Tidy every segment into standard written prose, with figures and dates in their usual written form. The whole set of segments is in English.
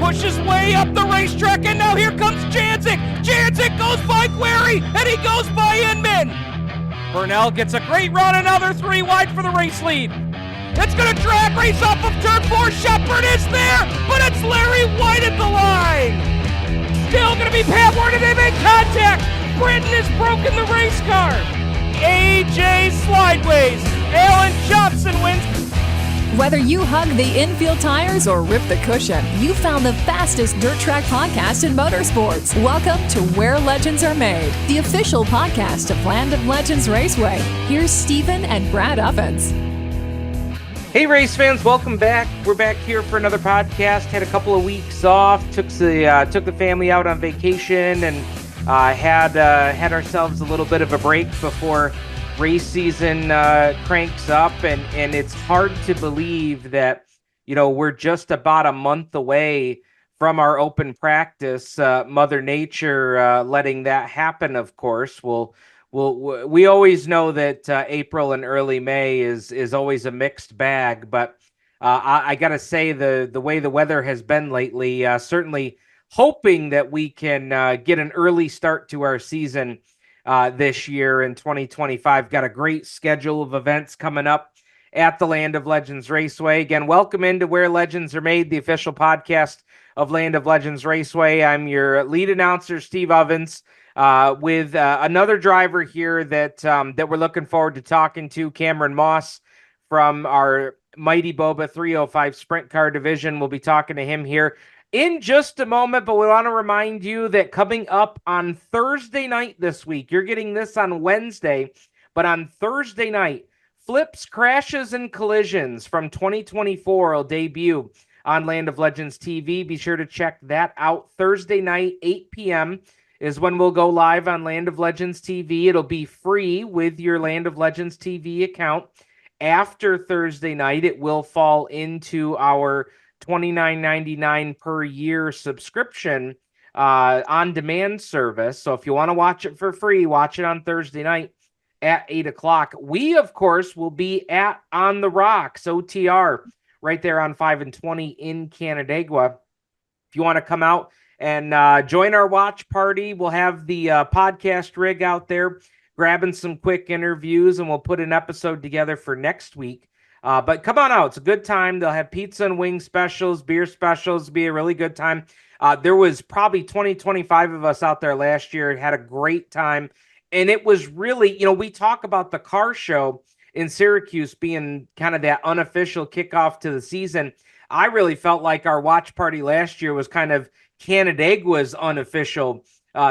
pushes way up the racetrack, and now here comes Janzik. Janzik goes by Query, and he goes by Inman. Burnell gets a great run, another 3 wide for the race lead. It's going to drag race off of turn 4. Shepard is there, but it's Larry White at the line. Still going to be Pat Ward, and they make contact. Britton has broken the race car. AJ Slideways. Alan Johnson wins. Whether you hug the infield tires or rip the cushion, you found the fastest dirt track podcast in motorsports. Welcome to Where Legends Are Made, the official podcast of Land of Legends Raceway. Here's Stephen and Brad Ovens. Hey race fans, welcome back. We're back here for another podcast. Had a couple of weeks off, took the family out on vacation, and had ourselves a little bit of a break before race season cranks up, and it's hard to believe that, you know, we're just about a month away from our open practice. Mother Nature letting that happen, of course. We always know that April and early May is always a mixed bag, but I got to say the way the weather has been lately, certainly hoping that we can get an early start to our season this year in 2025. Got a great schedule of events coming up at the Land of Legends Raceway. Again, welcome into Where Legends Are Made, the official podcast of Land of Legends Raceway. I'm your lead announcer, Steve Ovens, with another driver here that we're looking forward to talking to, Cameron Moss from our Mighty Boba 305 Sprint Car Division. We'll be talking to him here in just a moment, but we want to remind you that coming up on Thursday night this week, you're getting this on Wednesday, but on Thursday night, Flips, Crashes, and Collisions from 2024 will debut on Land of Legends TV. Be sure to check that out. Thursday night, 8 p.m. is when we'll go live on Land of Legends TV. It'll be free with your Land of Legends TV account. After Thursday night, it will fall into our $29.99 per year subscription on-demand service. So if you want to watch it for free, watch it on Thursday night at 8 o'clock. We, of course, will be at On the Rocks, OTR, right there on 5 and 20 in Canandaigua. If you want to come out and join our watch party, we'll have the podcast rig out there grabbing some quick interviews, and we'll put an episode together for next week. But come on out. It's a good time. They'll have pizza and wing specials, beer specials. It'll be a really good time. There was probably 25 of us out there last year. It had a great time. And it was really, you know, we talk about the car show in Syracuse being kind of that unofficial kickoff to the season. I really felt like our watch party last year was kind of Canandaigua's unofficial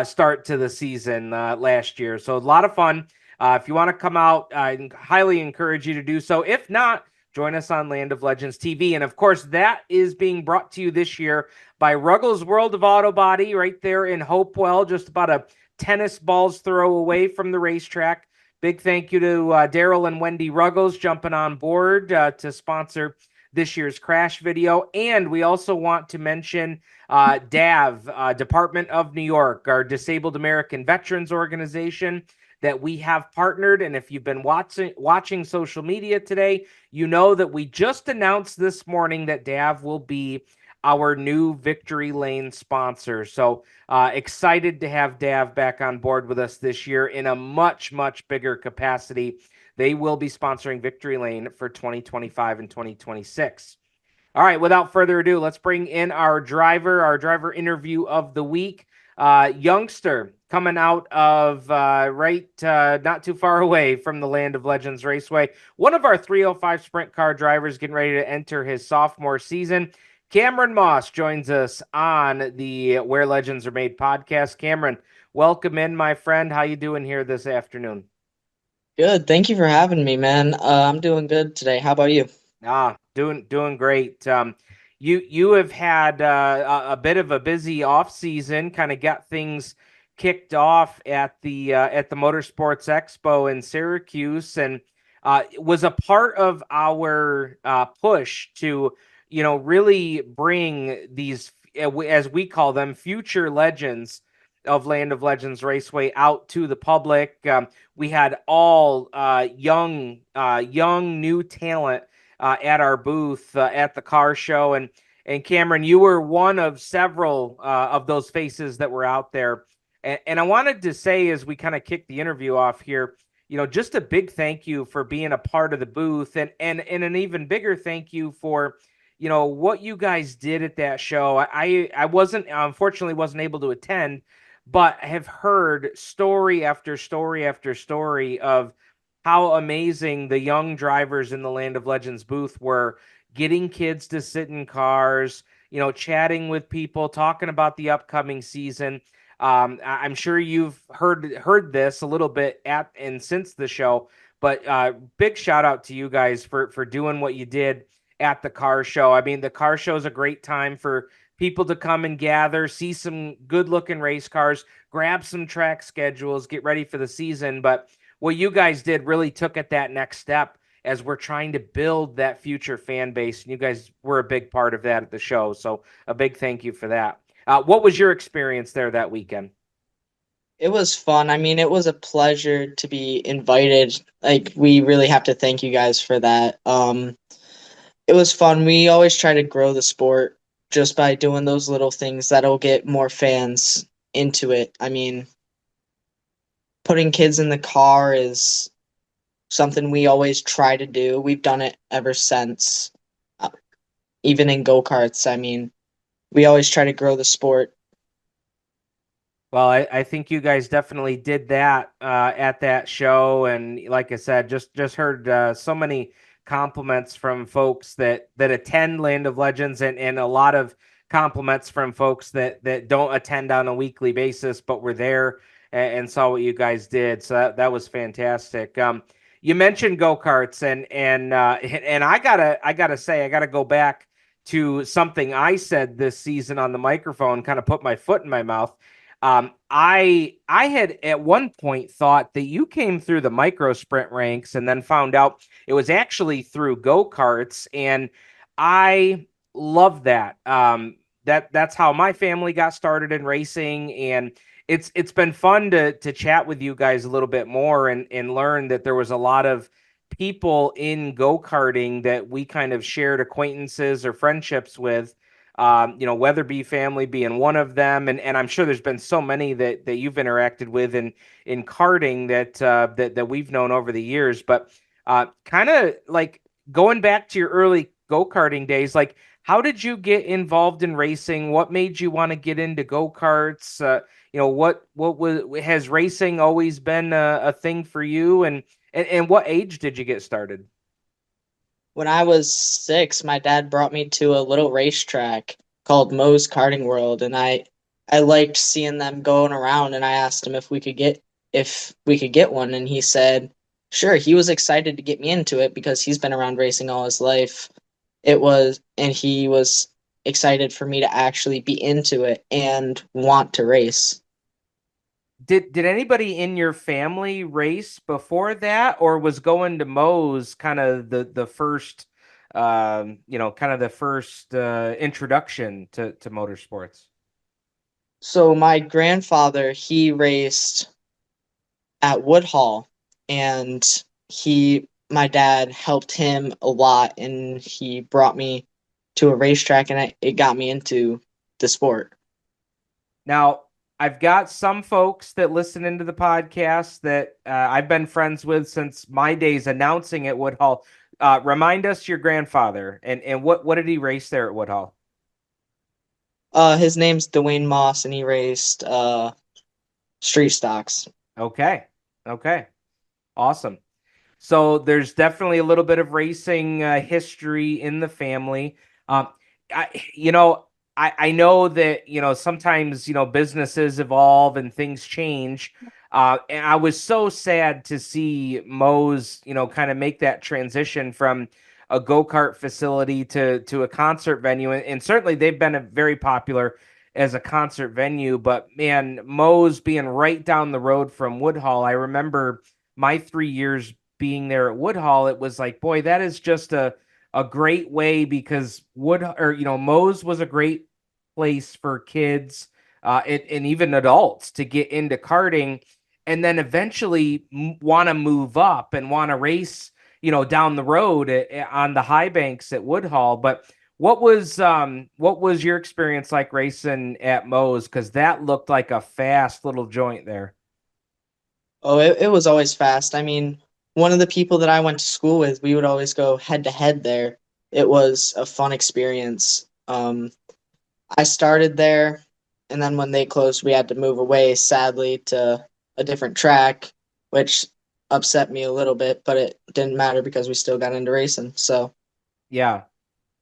start to the season last year. So a lot of fun. If you want to come out, I highly encourage you to do so. If not, join us on Land of Legends TV. And of course, that is being brought to you this year by Ruggles World of Auto Body right there in Hopewell, just about a tennis ball's throw away from the racetrack. Big thank you to Daryl and Wendy Ruggles jumping on board to sponsor this year's crash video. And we also want to mention DAV, Department of New York, our Disabled American Veterans Organization, that we have partnered. And if you've been watching social media today, you know that we just announced this morning that DAV will be our new Victory Lane sponsor. So excited to have DAV back on board with us this year in a much, much bigger capacity. They will be sponsoring Victory Lane for 2025 and 2026. All right, without further ado, let's bring in our driver interview of the week. Youngster coming out of not too far away from the Land of Legends Raceway. One of our 305 Sprint Car drivers getting ready to enter his sophomore season. Cameron Moss joins us on the Where Legends Are Made podcast. Cameron, welcome in, my friend. How you doing here this afternoon? Good. Thank you for having me, man. I'm doing good today. How about you? Doing great. You have had a bit of a busy off season, kind of got things kicked off at the Motorsports Expo in Syracuse, and was a part of our push to, you know, really bring these, as we call them, future legends of Land of Legends Raceway out to the public. We had all young new talent at our booth at the car show, and And Cameron, you were one of several of those faces that were out there. And I wanted to say, as we kind of kick the interview off here, just a big thank you for being a part of the booth, and an even bigger thank you for, what you guys did at that show. I wasn't, unfortunately wasn't able to attend, but have heard story after story after story of how amazing the young drivers in the Land of Legends booth were, getting kids to sit in cars, chatting with people, talking about the upcoming season. I'm sure you've heard this a little bit at and since the show, but big shout out to you guys for doing what you did at the car show. I mean, the car show is a great time for people to come and gather, see some good looking race cars, grab some track schedules, get ready for the season. But what you guys did really took it that next step as we're trying to build that future fan base. And you guys were a big part of that at the show. So a big thank you for that. What was your experience there that weekend? It was fun. I mean, it was a pleasure to be invited. Like, we really have to thank you guys for that. It was fun. We always try to grow the sport just by doing those little things that'll get more fans into it. I mean, putting kids in the car is something we always try to do. We've done it ever since, uh, even in go-karts. I mean, we always try to grow the sport. Well, I think you guys definitely did that at that show, and like I said, just heard so many compliments from folks that attend Land of Legends, and a lot of compliments from folks that don't attend on a weekly basis, but were there and saw what you guys did. So that was fantastic. You mentioned go-karts, and I gotta say, I gotta go back to something I said this season on the microphone, kind of put my foot in my mouth. I had at one point thought that you came through the micro sprint ranks and then found out it was actually through go-karts, and I love that. That's how my family got started in racing, and it's been fun to chat with you guys a little bit more and learn that there was a lot of people in go-karting that we kind of shared acquaintances or friendships with, Weatherby family being one of them, and I'm sure there's been so many that you've interacted with in karting that we've known over the years. But kind of like going back to your early go-karting days, like how did you get involved in racing? What made you want to get into go-karts? Has racing always been a thing for you? And what age did you get started? When I was 6, my dad brought me to a little racetrack called Moe's Karting World, and I liked seeing them going around, and I asked him if we could get one, and he said sure. He was excited to get me into it because he's been around racing all his life. And he was excited for me to actually be into it and want to race. Did anybody in your family race before that, or was going to Moe's kind of the first, kind of the first introduction to motorsports? So my grandfather, he raced at Woodhall, and my dad helped him a lot, and he brought me to a racetrack, and it got me into the sport. Now, I've got some folks that listen into the podcast that I've been friends with since my days announcing at Woodhall. Remind us your grandfather, and what did he race there at Woodhall? His name's Dwayne Moss, and he raced street stocks. Okay. Okay. Awesome. So there's definitely a little bit of racing history in the family. Um, I, you know, I know that, sometimes, businesses evolve and things change. And I was so sad to see Moe's, kind of make that transition from a go-kart facility to a concert venue. And certainly they've been very popular as a concert venue, but man, Moe's being right down the road from Woodhall. I remember my 3 years being there at Woodhall. It was like, boy, that is just a great way, because Moe's was a great place for kids and even adults to get into karting, and then eventually want to move up and want to race, down the road on the high banks at Woodhall. But what was your experience like racing at Moe's? Because that looked like a fast little joint there. Oh, it was always fast. I mean, one of the people that I went to school with, we would always go head to head there. It was a fun experience. I started there, and then when they closed, we had to move away, sadly, to a different track, which upset me a little bit, but it didn't matter because we still got into racing. So Yeah.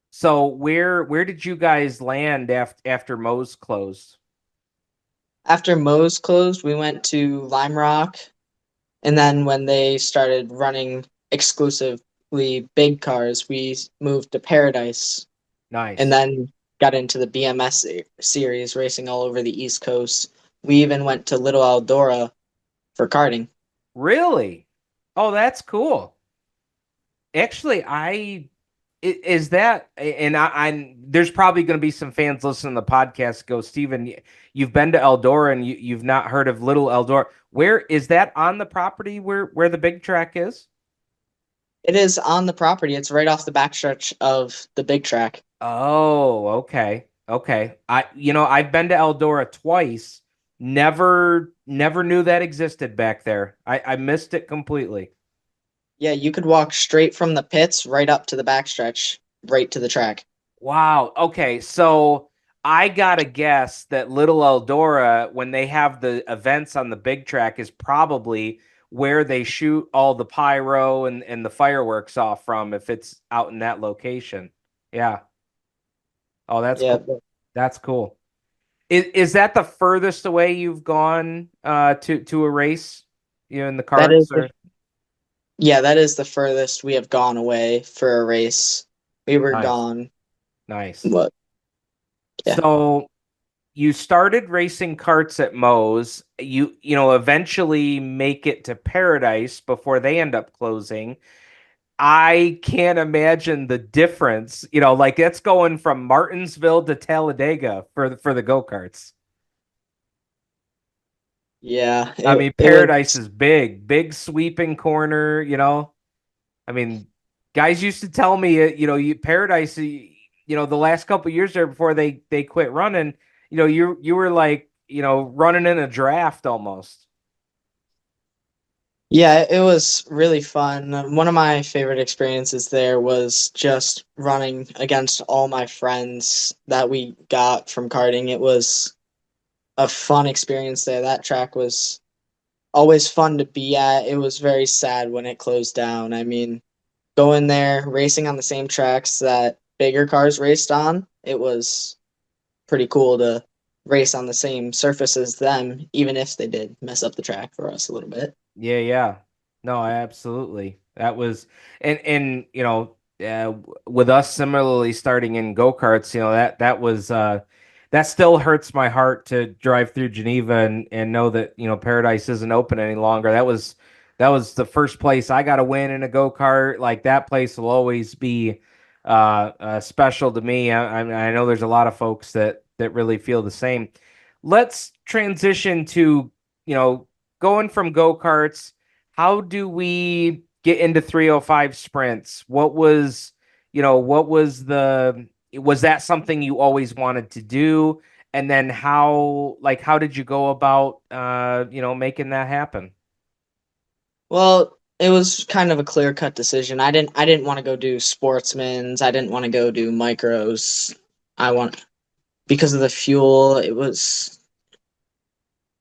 So where did you guys land after Moe's closed? after Moe's closed, we went to Lime Rock, and then when they started running exclusively big cars, we moved to Paradise, and Nice. then got into the BMS series, racing all over the East Coast. We even went to Little Eldora for karting. Really? Oh, that's cool. Actually, is that, and I there's probably going to be some fans listening to the podcast go, Steven, you've been to Eldora and you've not heard of Little Eldora. Where is that on the property where the big track is? It is on the property. It's right off the backstretch of the big track. Oh, okay. Okay. I've been to Eldora twice. Never knew that existed back there. I missed it completely. Yeah, you could walk straight from the pits right up to the backstretch, right to the track. Wow. Okay. So I gotta guess that Little Eldora, when they have the events on the big track, is probably where they shoot all the pyro and the fireworks off from if it's out in that location. Yeah. Oh, that's Yeah, cool. That's cool. Is that the furthest away you've gone to a race, in the that is karts the or yeah, that is the furthest we have gone away for a race. We were nice, gone, nice. what? Yeah. So you started racing karts at Moe's. You eventually make it to Paradise before they end up closing. I can't imagine the difference. Like it's going from Martinsville to Talladega for the go-karts. Yeah, I mean, it Paradise was is big, big sweeping corner. I mean, guys used to tell me, you Paradise, the last couple of years there before they quit running, you were like, running in a draft almost. yeah, it was really fun. One of my favorite experiences there was just running against all my friends that we got from karting. It was a fun experience there. That track was always fun to be at. It was very sad when it closed down. I mean, going there, racing on the same tracks that bigger cars raced on, it was pretty cool to race on the same surface as them, even if they did mess up the track for us a little bit. Yeah, yeah. No, absolutely. That was and with us similarly starting in go-karts, that was that still hurts my heart to drive through Geneva and know that, Paradise isn't open any longer. That was the first place I got to win in a go-kart. Like that place will always be special to me. I know there's a lot of folks that really feel the same. Let's transition to, you know, going from go-karts, how do we get into 305 sprints? Was that something you always wanted to do? And then how did you go about making that happen? Well, it was kind of a clear-cut decision. I didn't want to go do sportsmen's. I didn't want to go do micros. I want because of the fuel. It was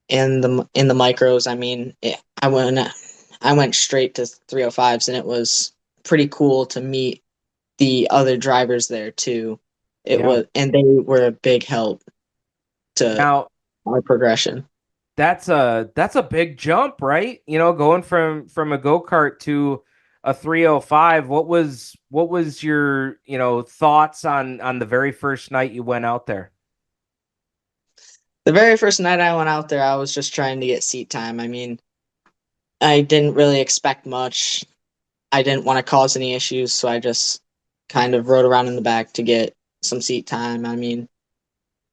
in the micros. I mean, I went straight to 305s, and it was pretty cool to meet the other drivers there too. It Yeah. was, and they were a big help to Now, our progression. that's a big jump, right? Going from a go-kart to a 305. What was your, thoughts on the very first night you went out there? The very first night I went out there, I was just trying to get seat time. I mean, I didn't really expect much. I didn't want to cause any issues, so I just kind of rode around in the back to get some seat time. I mean,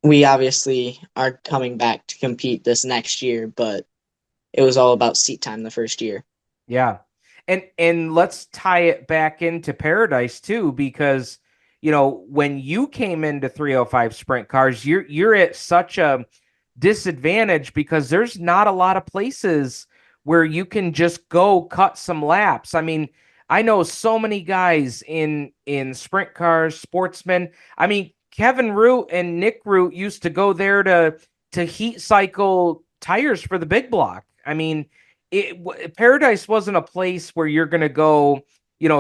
we obviously are coming back to compete this next year, but it was all about seat time the first year. Yeah. And let's tie it back into Paradise too, because when you came into 305 sprint cars, you're at such a disadvantage because there's not a lot of places where you can just go cut some laps. I mean, I know so many guys in sprint cars, sportsmen. I mean, Kevin Root and Nick Root used to go there to heat cycle tires for the big block. I mean, Paradise wasn't a place where you're going to go,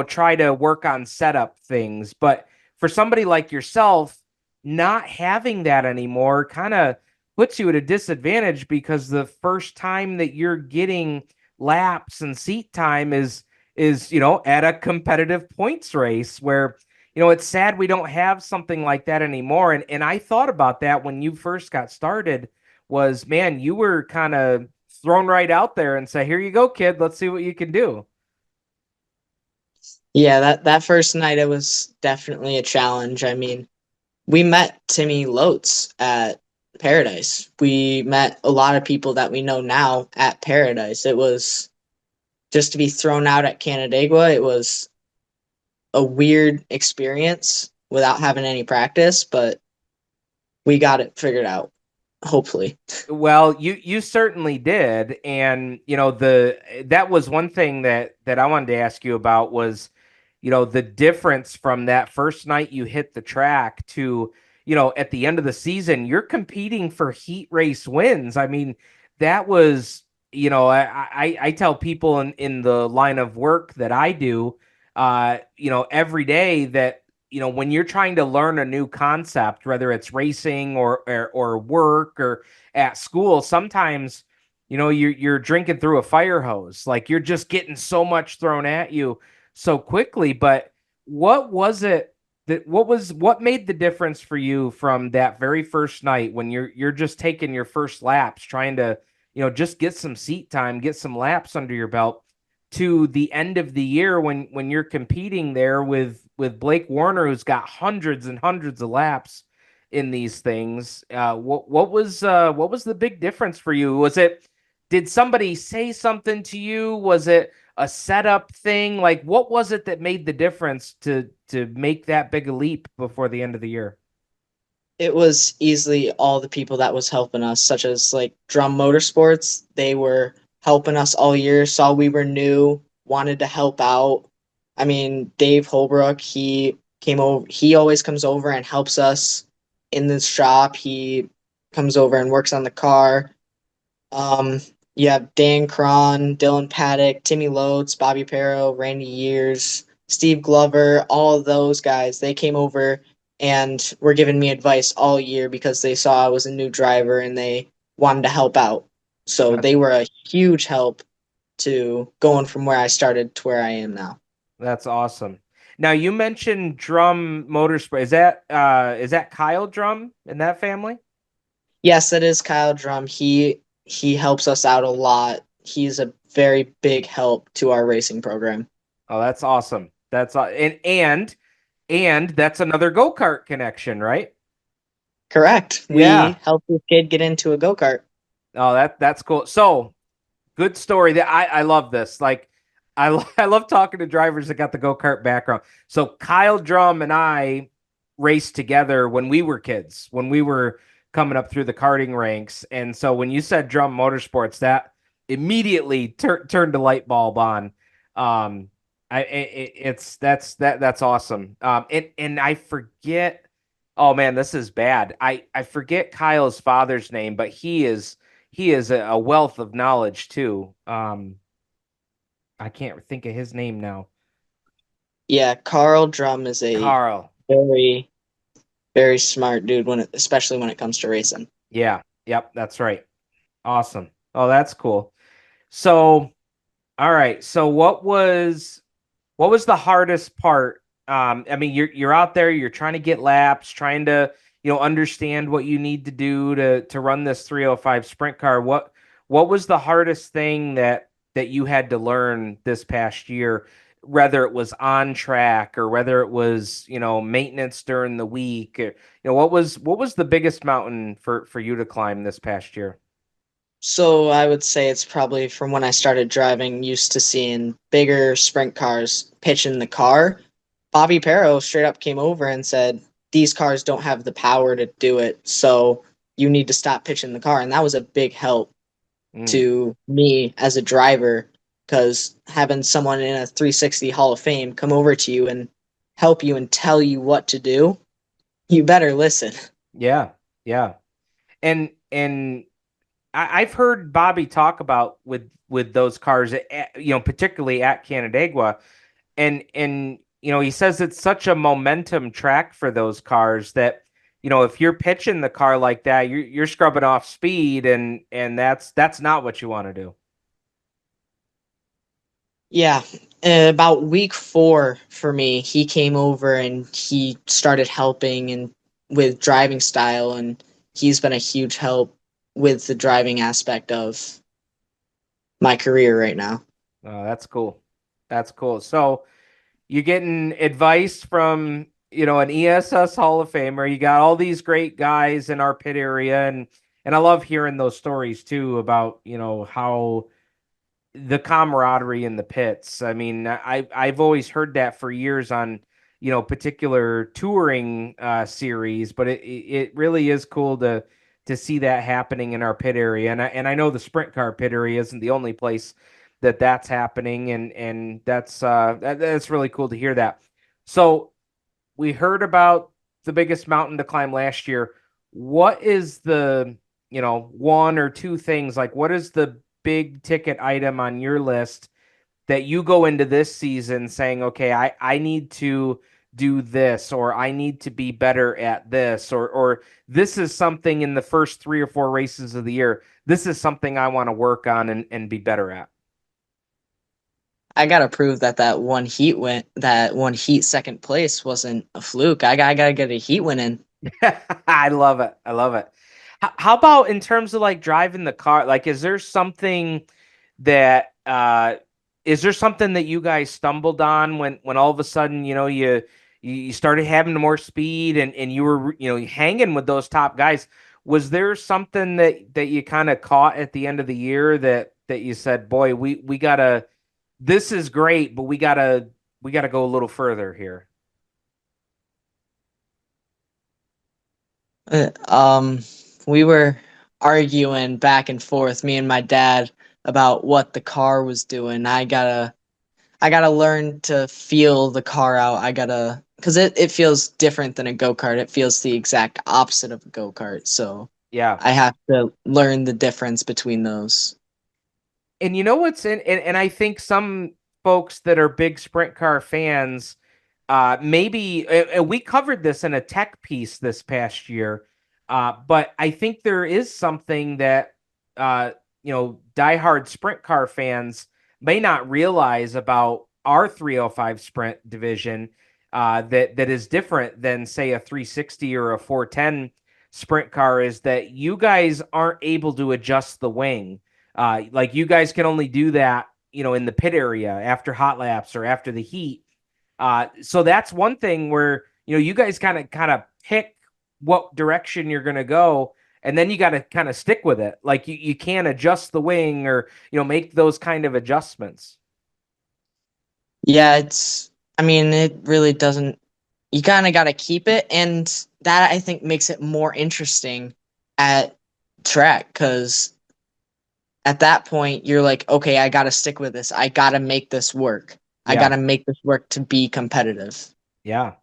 try to work on setup things. But for somebody like yourself, not having that anymore kind of puts you at a disadvantage because the first time that you're getting laps and seat time is at a competitive points race where it's sad we don't have something like that anymore. And I thought about that when you first got started was, man, you were kind of thrown right out there and say, here you go, kid, let's see what you can do. Yeah, that first night it was definitely a challenge. I mean, we met Timmy Lotes at Paradise. We met a lot of people that we know now at Paradise. It was just to be thrown out at Canandaigua. It was a weird experience without having any practice, but we got it figured out, hopefully. Well, you certainly did, and that was one thing that I wanted to ask you about was, the difference from that first night you hit the track to, at the end of the season, you're competing for heat race wins. I mean, that was, I tell people in the line of work that I do, every day that when you're trying to learn a new concept, whether it's racing or work or at school, sometimes you're drinking through a fire hose. Like you're just getting so much thrown at you so quickly. But what was it what made the difference for you from that very first night when you're just taking your first laps, trying to just get some seat time, get some laps under your belt, to the end of the year when you're competing there with Blake Warner, who's got hundreds and hundreds of laps in these things. What was the big difference for you? Did somebody say something to you? Was it a setup thing? Like, what was it that made the difference to make that big a leap before the end of the year? It was easily all the people that was helping us, such as like Drum Motorsports. They were helping us all year, saw we were new, wanted to help out. I mean, Dave Holbrook, he came over, he always comes over and helps us in the shop. He comes over and works on the car. Um, you have Dan Cron, Dylan Paddock, Timmy Lotes, Bobby Perro, Randy Years, Steve Glover, all of those guys. They came over and were giving me advice all year because they saw I was a new driver and they wanted to help out. So That, they were a huge help to going from where I started to where I am now. that's awesome. Now you mentioned Drum Motorsport. Is that Kyle Drum in that family? Yes, that is Kyle Drum. He helps us out a lot. He's a very big help to our racing program. Oh, that's awesome. And that's another go-kart connection, right? Correct. We Yeah. helped this kid get into a go-kart. Oh, that's cool. So good story. That I love this. Like I love talking to drivers that got the go-kart background. So Kyle Drum and I raced together when we were kids, when we were coming up through the karting ranks. And so when you said Drum Motorsports, that immediately turned the light bulb on. That's awesome. And I forget. Oh man, this is bad. I forget Kyle's father's name, but he is a wealth of knowledge too. I can't think of his name now. Yeah, Carl Drum is a Carl. very, very smart dude especially when it comes to racing. Yeah. Yep. That's right. Awesome. Oh, that's cool. So, all right. So, what was the hardest part? I mean, you're out there, you're trying to get laps, trying to understand what you need to do to run this 305 sprint car. What was the hardest thing that you had to learn this past year, whether it was on track or whether it was maintenance during the week? What was the biggest mountain for you to climb this past year? So I would say it's probably from when I started driving, used to seeing bigger sprint cars pitch in the car. Bobby Perro straight up came over and said, "These cars don't have the power to do it, so you need to stop pitching the car." And that was a big help Mm, to me as a driver, because having someone in a 360 Hall of Fame come over to you and help you and tell you what to do, you better listen. yeah, yeah. And I've heard Bobby talk about with those cars, particularly at Canandaigua, and he says it's such a momentum track for those cars that if you're pitching the car like that, you're scrubbing off speed, and that's not what you want to do. Yeah, about week 4 for me, he came over and he started helping and with driving style, and he's been a huge help with the driving aspect of my career right now. Oh, that's cool. That's cool. So you're getting advice from an ESS Hall of Famer. You got all these great guys in our pit area, and I love hearing those stories too about how the camaraderie in the pits. I mean, I've always heard that for years on particular touring series, but it really is cool to see that happening in our pit area. And I know the sprint car pit area isn't the only place that's happening, and that's really cool to hear that. So we heard about the biggest mountain to climb last year. What is the one or two things, like what is the big ticket item on your list that you go into this season saying, okay, I need to do this, or I need to be better at this, or this is something in the first 3 or 4 races of the year. This is something I want to work on and be better at. I gotta prove that one heat second place wasn't a fluke. I gotta get a heat win in. I love it. I love it. How about in terms of like driving the car? Like, that is there something that you guys stumbled on when all of a sudden, you started having more speed and you were, hanging with those top guys? Was there something that you kind of caught at the end of the year that you said, boy, we gotta, this is great, but we gotta go a little further here? Uh, Um, we were arguing back and forth, me and my dad, about what the car was doing. I gotta learn to feel the car out. Because it feels different than a go-kart. It feels the exact opposite of a go-kart. So Yeah. I have to learn the difference between those. And you know what's in, and I think some folks that are big sprint car fans, maybe we covered this in a tech piece this past year, but I think there is something that uh, diehard sprint car fans may not realize about our 305 sprint division, that is different than say a 360 or a 410 sprint car, is that you guys aren't able to adjust the wing. Like you guys can only do that, in the pit area after hot laps or after the heat. So that's one thing where, you guys kind of pick what direction you're going to go. And then you got to kind of stick with it. Like you can't adjust the wing or, make those kind of adjustments. Yeah, I mean, it really doesn't, you kind of got to keep it. And that I think makes it more interesting at track, because at that point you're like, okay, I got to stick with this. I got to make this work. I got Yeah. to make this work to be competitive. Yeah.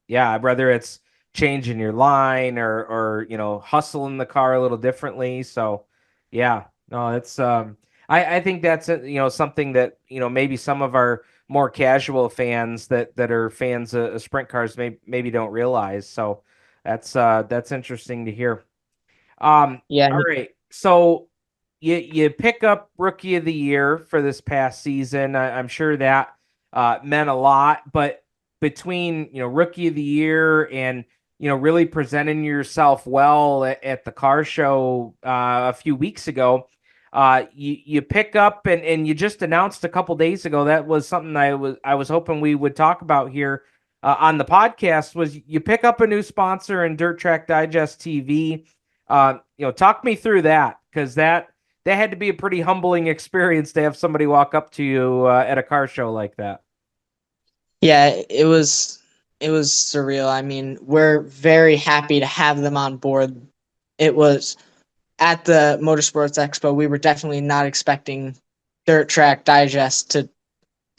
Yeah. Whether it's changing your line or, hustling the car a little differently. So yeah, no, it's, I think that's, something that, maybe some of our more casual fans that are fans of sprint cars maybe don't realize. So that's interesting to hear. Yeah. All right. So you pick up Rookie of the Year for this past season. I'm sure that meant a lot, but between Rookie of the Year and really presenting yourself well at the car show a few weeks ago, you pick up and you just announced a couple days ago, that was something I was hoping we would talk about here on the podcast, was you pick up a new sponsor in Dirt Track Digest TV. Talk me through that, because that had to be a pretty humbling experience to have somebody walk up to you at a car show like that. Yeah, it was. it was surreal. I mean, we're very happy to have them on board. It was at the Motorsports Expo. We were definitely not expecting Dirt Track Digest to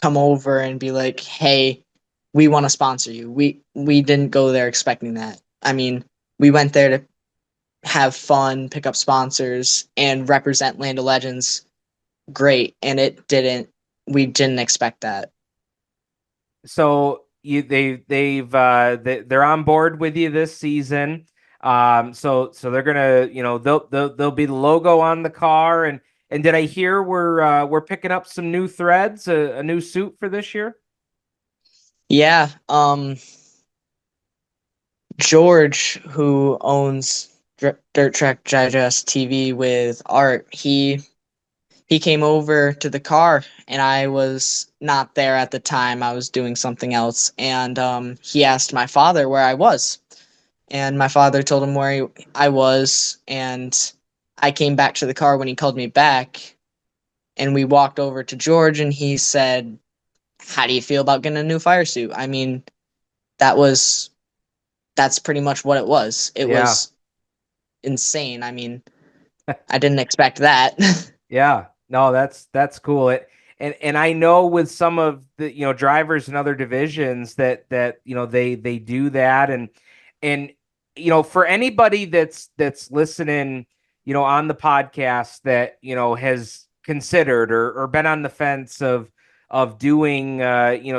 come over and be like, "Hey, we want to sponsor you." We didn't go there expecting that. I mean, we went there to have fun, pick up sponsors, and represent Land of Legends. Great, and it didn't. We didn't expect that. So they're on board with you this season. So they're gonna, they'll be the logo on the car. And did I hear we're picking up some new threads, a new suit for this year? Yeah, George, who owns Dirt Track Digest TV with Art, he came over to the car, and I was not there at the time. I was doing something else, and he asked my father where I was, and my father told him I was, and I came back to the car when he called me back, and we walked over to George, and he said, "How do you feel about getting a new fire suit?" I mean, that was that's pretty much what it was. It Yeah. was insane. I mean, I didn't expect that. Yeah, no, that's cool. And I know with some of the drivers in other divisions that they do that. And for anybody that's listening on the podcast that has considered or been on the fence of doing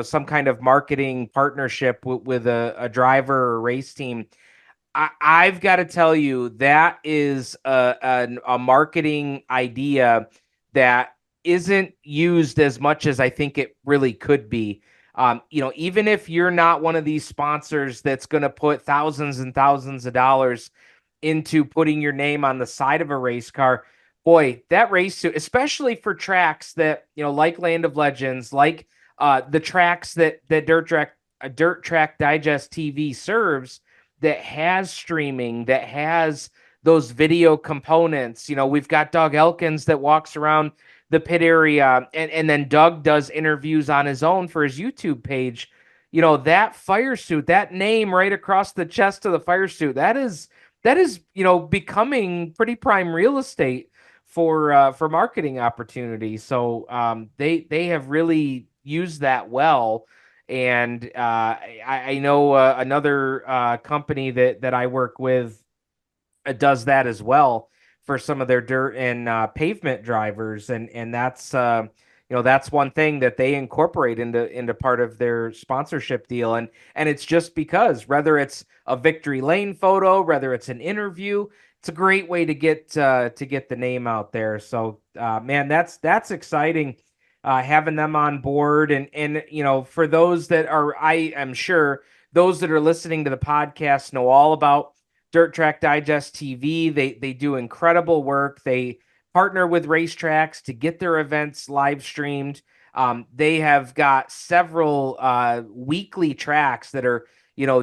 some kind of marketing partnership with a driver or race team. I've got to tell you that is a marketing idea that isn't used as much as I think it really could be. Even if you're not one of these sponsors that's going to put thousands and thousands of dollars into putting your name on the side of a race car, boy, that race suit, especially for tracks that like Land of Legends, like the tracks that Dirt Track Digest TV serves, that has streaming, that has those video components. We've got Doug Elkins that walks around the pit area, and then Doug does interviews on his own for his YouTube page. That fire suit, that name right across the chest of the fire suit, that is becoming pretty prime real estate for marketing opportunities. So they have really used that well. And I know another company that I work with does that as well for some of their dirt and pavement drivers, and that's one thing that they incorporate into part of their sponsorship deal. And it's just because whether it's a victory lane photo, whether it's an interview, it's a great way to get the name out there. So man, that's exciting, having them on board. And for those that are, I am sure those that are listening to the podcast know all about Dirt Track Digest TV. They do incredible work. They partner with racetracks to get their events live streamed. They have got several weekly tracks that are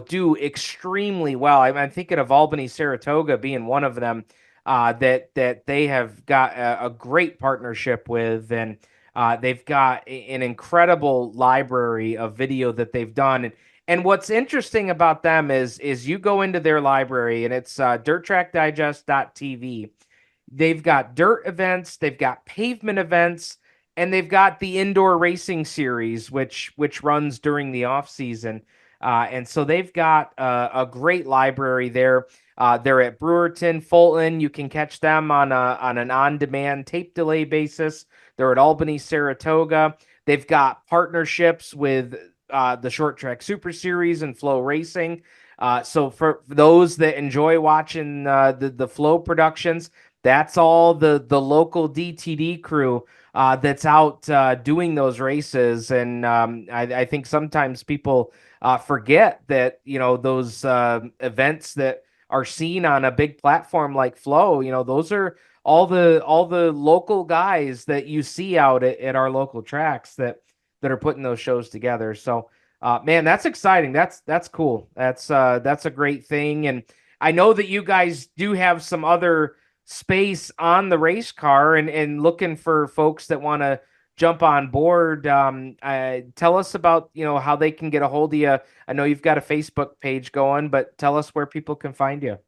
do extremely well. I'm thinking of Albany, Saratoga being one of them, that they have got a great partnership with. And they've got an incredible library of video that they've done. And what's interesting about them is you go into their library, and it's dirttrackdigest.tv. They've got dirt events, they've got pavement events, and they've got the indoor racing series, which runs during the off season. And so they've got a great library there. They're at Brewerton, Fulton. You can catch them on an on-demand tape delay basis. They're at Albany, Saratoga. They've got partnerships with the Short Track Super Series and Flow Racing. So for those that enjoy watching the Flow productions, that's all the local DTD crew that's out doing those races. And I think sometimes people forget that those events that are seen on a big platform like Flow, those are all the local guys that you see out at our local tracks that are putting those shows together. So man, that's exciting. That's cool. That's a great thing. And I know that you guys do have some other space on the race car, and looking for folks that want to jump on board. Tell us about, how they can get a hold of you. I know you've got a Facebook page going, but tell us where people can find you.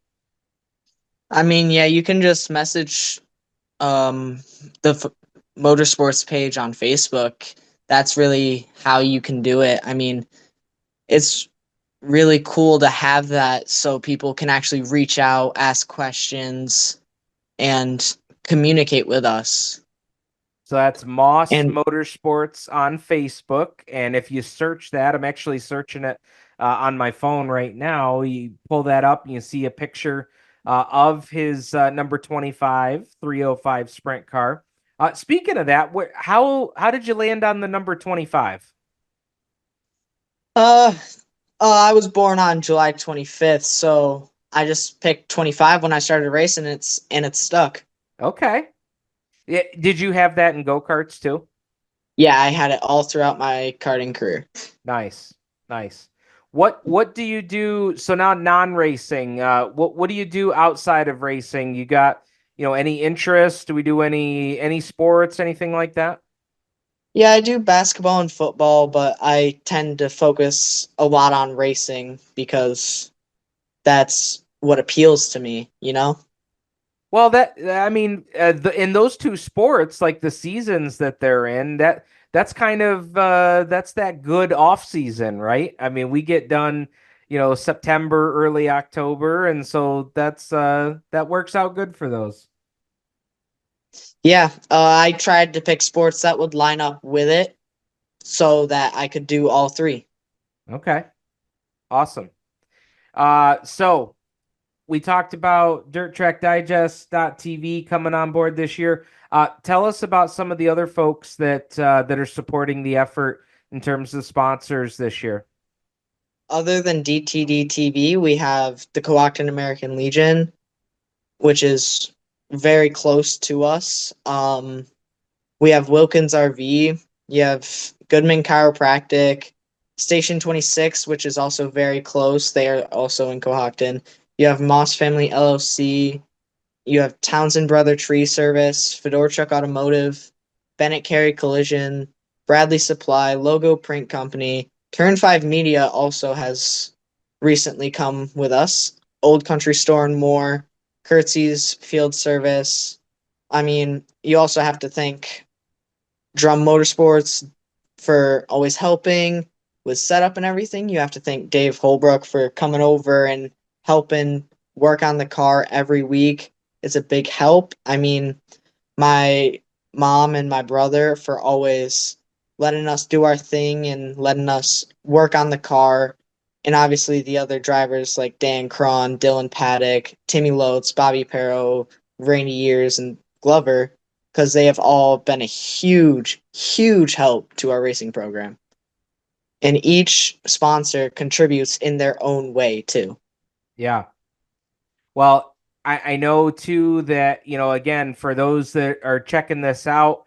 I mean, yeah, you can just message um the motorsports page on Facebook. That's really how you can do it. I mean, it's really cool to have that so people can actually reach out, ask questions, and communicate with us. So that's Moss And Motorsports on Facebook. And if you search that, I'm actually searching it on my phone right now. You pull that up and you see a picture of his number 25 305 sprint car. Speaking of that, how did you land on the number 25? uh, I was born on July 25th, so I just picked 25 when I started racing. It's stuck. Okay. Yeah, did you have that in go-karts too? Yeah, I had it all throughout my karting career. Nice, nice. What do you do? So now non-racing. What do you do outside of racing? You got, any interest? Do we do any sports, anything like that? Yeah, I do basketball and football, but I tend to focus a lot on racing because that's what appeals to me, you know? Well, I mean, in those two sports, like the seasons that they're in, that's kind of that's that good off season, right? I mean, we get done, September, early October, and so that works out good for those. Yeah, I tried to pick sports that would line up with it so that I could do all three. Okay, awesome. So we talked about Dirt Track Digest.tv coming on board this year. Tell us about some of the other folks that are supporting the effort in terms of sponsors this year. Other than DTD TV, we have the Coacton American Legion, which is very close to us. We have Wilkins RV. You have Goodman Chiropractic, Station 26, which is also very close. They are also in Cohocton. You have Moss Family LLC. You have Townsend Brother Tree Service, Fedora Truck Automotive, Bennett Carey Collision, Bradley Supply, Logo Print Company. Turn 5 Media also has recently come with us. Old Country Store and More, Curtsy's Field Service. I mean, you also have to thank Drum Motorsports for always helping with setup and everything. You have to thank Dave Holbrook for coming over and helping work on the car every week. It's a big help. I mean, my mom and my brother for always letting us do our thing and letting us work on the car. And obviously the other drivers like Dan Cron, Dylan Paddock, Timmy Lotes, Bobby Perro, Rainy Years, and Glover, because they have all been a huge, huge help to our racing program. And each sponsor contributes in their own way too. Yeah. Well, I know too that, again, for those that are checking this out,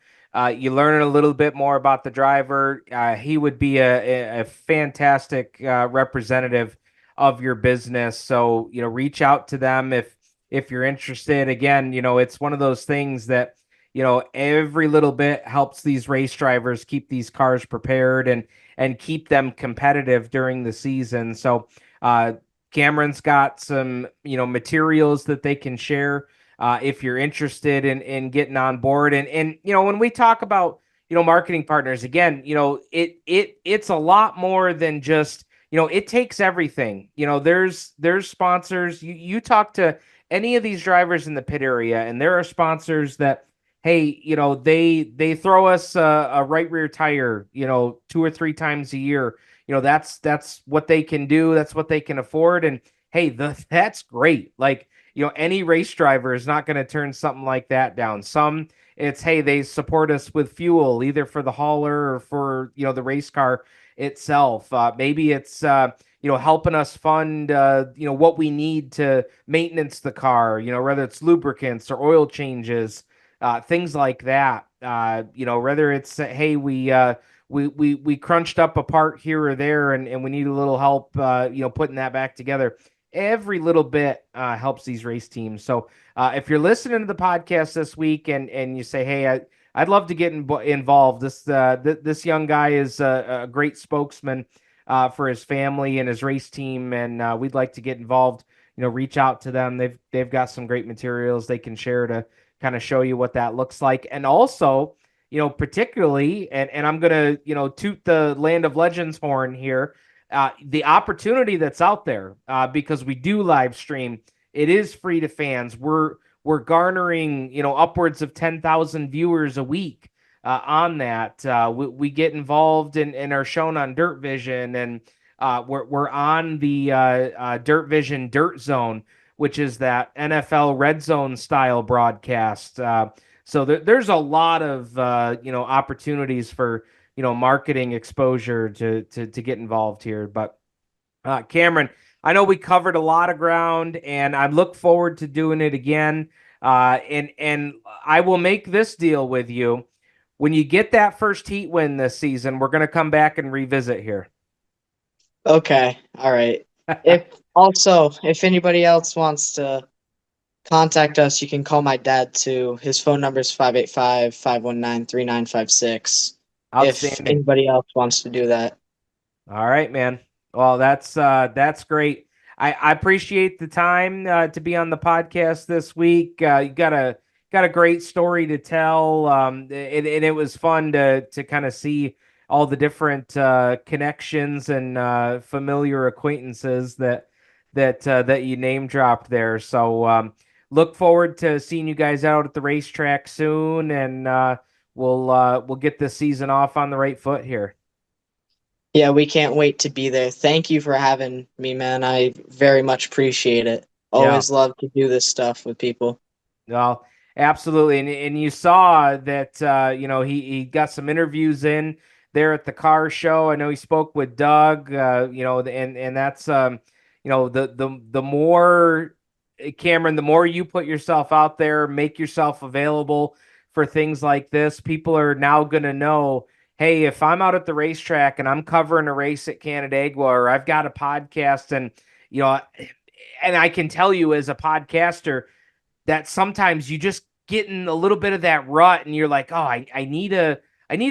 you learn a little bit more about the driver. He would be a fantastic representative of your business. So, reach out to them if you're interested. Again, it's one of those things that, every little bit helps these race drivers keep these cars prepared and keep them competitive during the season. So, Cameron's got some, materials that they can share if you're interested in getting on board. And when we talk about, marketing partners, again, it's a lot more than just, it takes everything. There's sponsors. You talk to any of these drivers in the pit area, and there are sponsors that, hey, they throw us a right rear tire, 2 or 3 times a year. That's what they can do. That's what they can afford. And hey, that's great. Like, any race driver is not going to turn something like that down. Some it's, hey, they support us with fuel, either for the hauler or for, the race car itself. Maybe it's, helping us fund, what we need to maintenance the car, whether it's lubricants or oil changes, things like that. Whether it's, hey, we crunched up a part here or there, and we need a little help, putting that back together. Every little bit helps these race teams. So if you're listening to the podcast this week and you say, hey, I'd love to get involved. This young guy is a great spokesman for his family and his race team, and we'd like to get involved. Reach out to them. They've got some great materials they can share to kind of show you what that looks like, and also, particularly, and I'm gonna toot the Land of Legends horn here. The opportunity that's out there, because we do live stream. It is free to fans. We're garnering, upwards of 10,000 viewers a week on that. We get involved and are shown on Dirt Vision, and we're on the Dirt Vision Dirt Zone, which is that NFL Red Zone style broadcast. So there's a lot of opportunities for marketing exposure to get involved here. But Cameron, I know we covered a lot of ground, and I look forward to doing it again. And I will make this deal with you. When you get that first heat win this season, we're going to come back and revisit here. Okay. All right. If anybody else wants to contact us, you can call my dad too. His phone number is 585-519-3956. If anybody else wants to do that. All right, man. Well, that's great. I appreciate the time to be on the podcast this week. You got a great story to tell, and it was fun to kind of see all the different connections and familiar acquaintances that you name dropped there. So look forward to seeing you guys out at the racetrack soon, and we'll get this season off on the right foot here. Yeah, we can't wait to be there. Thank you for having me, man. I very much appreciate it. Always love to do this stuff with people. Well, absolutely. And you saw that, he got some interviews in there at the car show. I know he spoke with Doug, and that's, the more, Cameron, the more you put yourself out there, make yourself available for things like this, people are now going to know, hey, if I'm out at the racetrack and I'm covering a race at Canandaigua, or I've got a podcast, and I can tell you as a podcaster that sometimes you just get in a little bit of that rut, and you're like, oh, I need a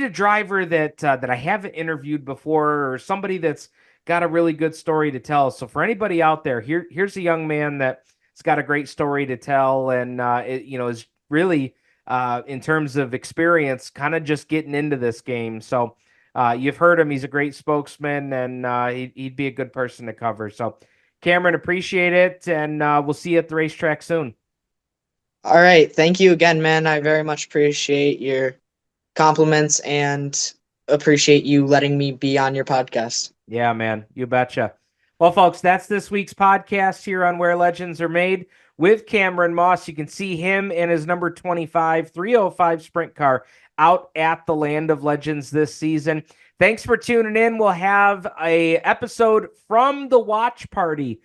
driver that I haven't interviewed before, or somebody that's got a really good story to tell. So for anybody out there, here's a young man that's got a great story to tell, and is really, in terms of experience, kind of just getting into this game. So you've heard him. He's a great spokesman, and he'd be a good person to cover. So Cameron, appreciate it, and we'll see you at the racetrack soon. All right. Thank you again, man. I very much appreciate your compliments and appreciate you letting me be on your podcast. Yeah, man. You betcha. Well, folks, that's this week's podcast here on Where Legends Are Made with Cameron Moss. You can see him in his number 25 305 sprint car out at the Land of Legends this season. Thanks for tuning in. We'll have a episode from the watch party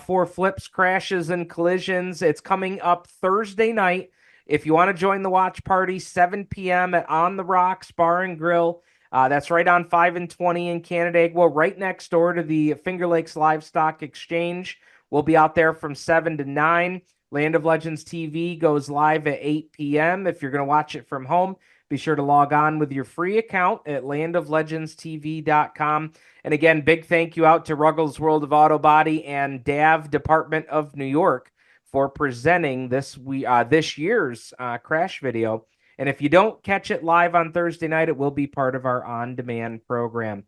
for Flips, Crashes, and Collisions. It's coming up Thursday night. If you want to join the watch party, 7 p.m. at On the Rocks Bar and Grill. That's right on 5 and 20 in Canandaigua, right next door to the Finger Lakes Livestock Exchange. We'll be out there from 7 to 9. Land of Legends TV goes live at 8 p.m. If you're going to watch it from home, be sure to log on with your free account at landoflegendstv.com. And again, big thank you out to Ruggles World of Auto Body and DAV Department of New York for presenting this year's crash video. And if you don't catch it live on Thursday night, it will be part of our on-demand program.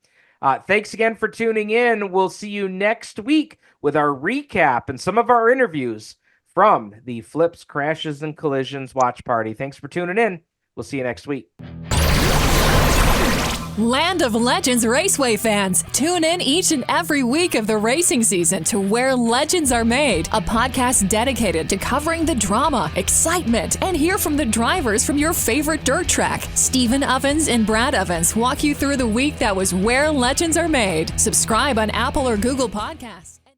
Thanks again for tuning in. We'll see you next week with our recap and some of our interviews from the Flips, Crashes, and Collisions watch party. Thanks for tuning in. We'll see you next week. Land of Legends Raceway fans, tune in each and every week of the racing season to Where Legends Are Made, a podcast dedicated to covering the drama, excitement, and hear from the drivers from your favorite dirt track. Stephen Ovens and Brad Ovens walk you through the week that was Where Legends Are Made. Subscribe on Apple or Google Podcasts.